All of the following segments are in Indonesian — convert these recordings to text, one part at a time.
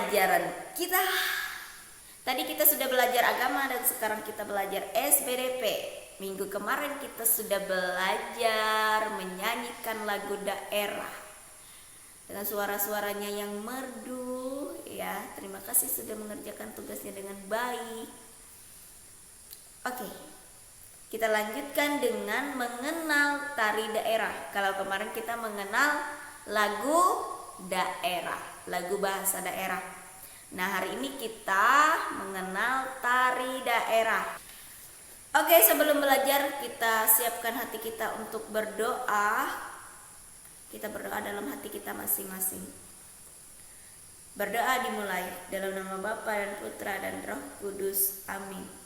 pelajaran kita. Tadi kita sudah belajar agama dan sekarang kita belajar SBDP. Minggu kemarin kita sudah belajar menyanyikan lagu daerah dengan suara-suaranya yang merdu ya. Terima kasih sudah mengerjakan tugasnya dengan baik. Oke. Kita lanjutkan dengan mengenal tari daerah. Kalau kemarin kita mengenal lagu daerah, lagu bahasa daerah. Nah, hari ini kita mengenal tari daerah. Oke, sebelum belajar kita siapkan hati kita untuk berdoa. Kita berdoa dalam hati kita masing-masing. Berdoa dimulai dalam nama Bapa dan Putra dan Roh Kudus. Amin.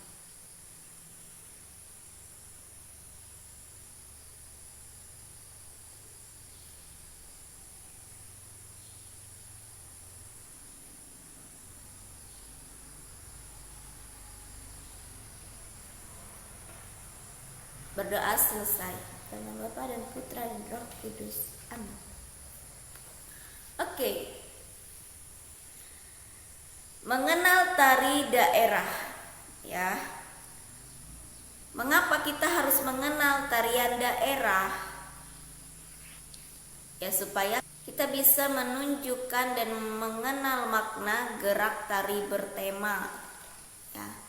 Berdoa selesai. Dalam nama Bapa dan Putra dan Roh Kudus. Amin. Oke. Mengenal tari daerah, ya. Mengapa kita harus mengenal tarian daerah? Ya, supaya kita bisa menunjukkan dan mengenal makna gerak tari bertema. Ya.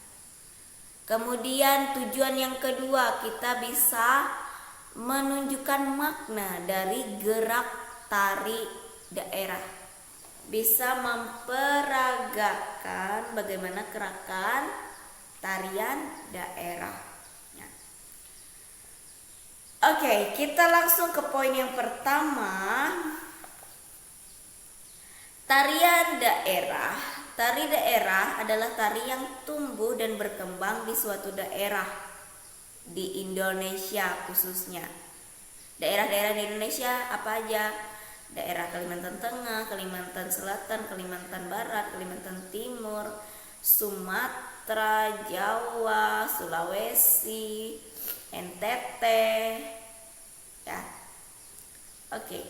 Kemudian tujuan yang kedua, kita bisa menunjukkan makna dari gerak tari daerah. Bisa memperagakan bagaimana gerakan tarian daerah. Ya. Oke, kita langsung ke poin yang pertama. Tarian daerah. Tari daerah adalah tari yang tumbuh dan berkembang di suatu daerah di Indonesia khususnya. Daerah-daerah di Indonesia apa aja? Daerah Kalimantan Tengah, Kalimantan Selatan, Kalimantan Barat, Kalimantan Timur, Sumatera, Jawa, Sulawesi, NTT. Ya. Oke.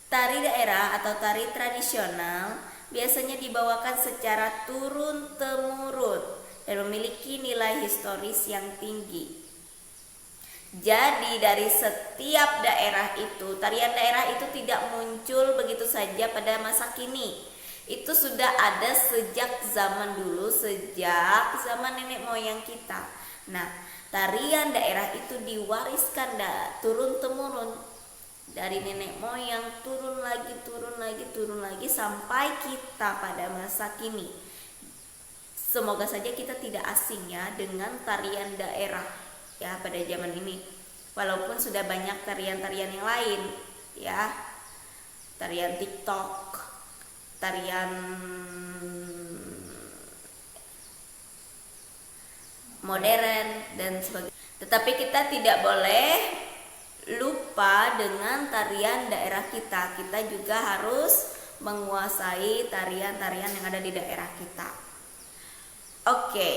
Tari daerah atau tari tradisional biasanya dibawakan secara turun-temurun dan memiliki nilai historis yang tinggi. Jadi dari setiap daerah itu, tarian daerah itu tidak muncul begitu saja pada masa kini. Itu sudah ada sejak zaman dulu, sejak zaman nenek moyang kita. Nah, tarian daerah itu diwariskan turun-temurun dari nenek moyang, turun lagi sampai kita pada masa kini. Semoga saja kita tidak asing ya dengan tarian daerah ya pada zaman ini. Walaupun sudah banyak tarian-tarian yang lain ya. Tarian TikTok, tarian modern dan sebagainya. Tetapi kita tidak boleh lupa dengan tarian daerah kita. Kita juga harus menguasai tarian-tarian yang ada di daerah kita. Oke.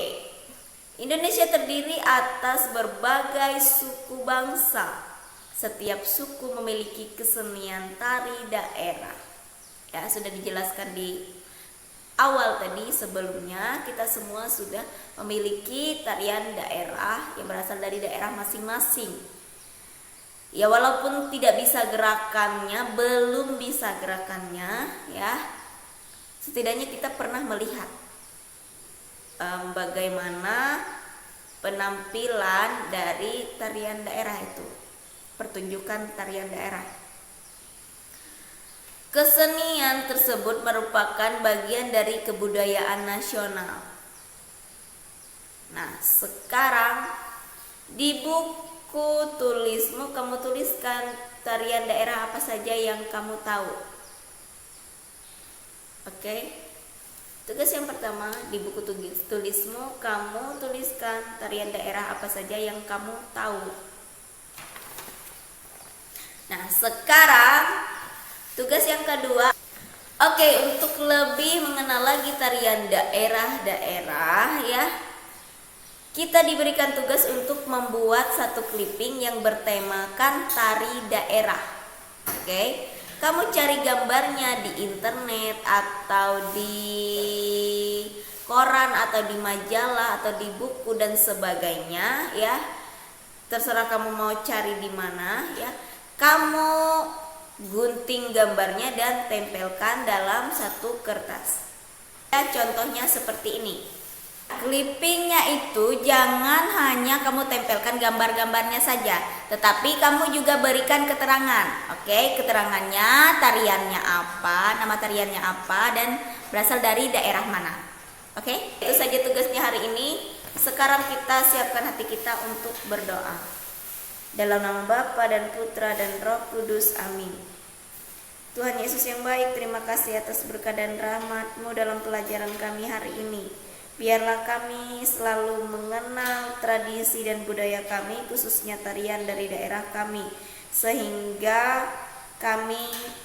Indonesia terdiri atas berbagai suku bangsa. Setiap suku memiliki kesenian tari daerah. Ya, sudah dijelaskan di awal tadi sebelumnya, kita semua sudah memiliki tarian daerah yang berasal dari daerah masing-masing. Ya, walaupun tidak bisa gerakannya, belum bisa gerakannya ya, setidaknya kita pernah melihat bagaimana penampilan dari tarian daerah itu, pertunjukan tarian daerah. Kesenian tersebut merupakan bagian dari kebudayaan nasional. Nah, sekarang di buku tulismu kamu tuliskan tarian daerah apa saja yang kamu tahu. Oke. Tugas yang pertama di buku tulismu kamu tuliskan tarian daerah apa saja yang kamu tahu. Nah, sekarang tugas yang kedua. Oke, untuk lebih mengenal lagi tarian daerah-daerah ya, kita diberikan tugas untuk membuat satu clipping yang bertemakan tari daerah. Oke. Kamu cari gambarnya di internet atau di koran atau di majalah atau di buku dan sebagainya ya. Terserah kamu mau cari di mana ya. Kamu gunting gambarnya dan tempelkan dalam satu kertas. Ya, contohnya seperti ini. Clippingnya itu jangan hanya kamu tempelkan gambar-gambarnya saja, tetapi kamu juga berikan keterangan. Oke, keterangannya, tariannya apa, nama tariannya apa, dan berasal dari daerah mana. Oke, itu saja tugasnya hari ini. Sekarang kita siapkan hati kita untuk berdoa. Dalam nama Bapa dan Putra dan Roh Kudus, amin. Tuhan Yesus yang baik, terima kasih atas berkat dan rahmat-Mu dalam pelajaran kami hari ini. Biarlah kami selalu mengenal tradisi dan budaya kami, khususnya tarian dari daerah kami, sehingga kami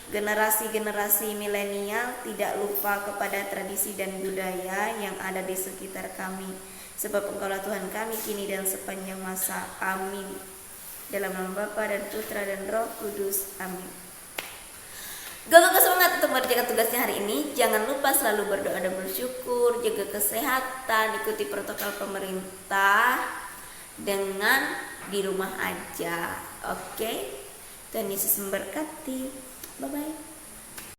generasi-generasi milenial tidak lupa kepada tradisi dan budaya yang ada di sekitar kami. Sebab Engkaulah Tuhan kami kini dan sepanjang masa. Amin. Dalam nama Bapa dan Putra dan Roh Kudus. Amin. Gagal semangat untuk mengerjakan tugasnya hari ini. Jangan lupa selalu berdoa dan bersyukur, jaga kesehatan, ikuti protokol pemerintah dengan di rumah aja. Oke? Tuhan Yesus memberkati. Bye-bye.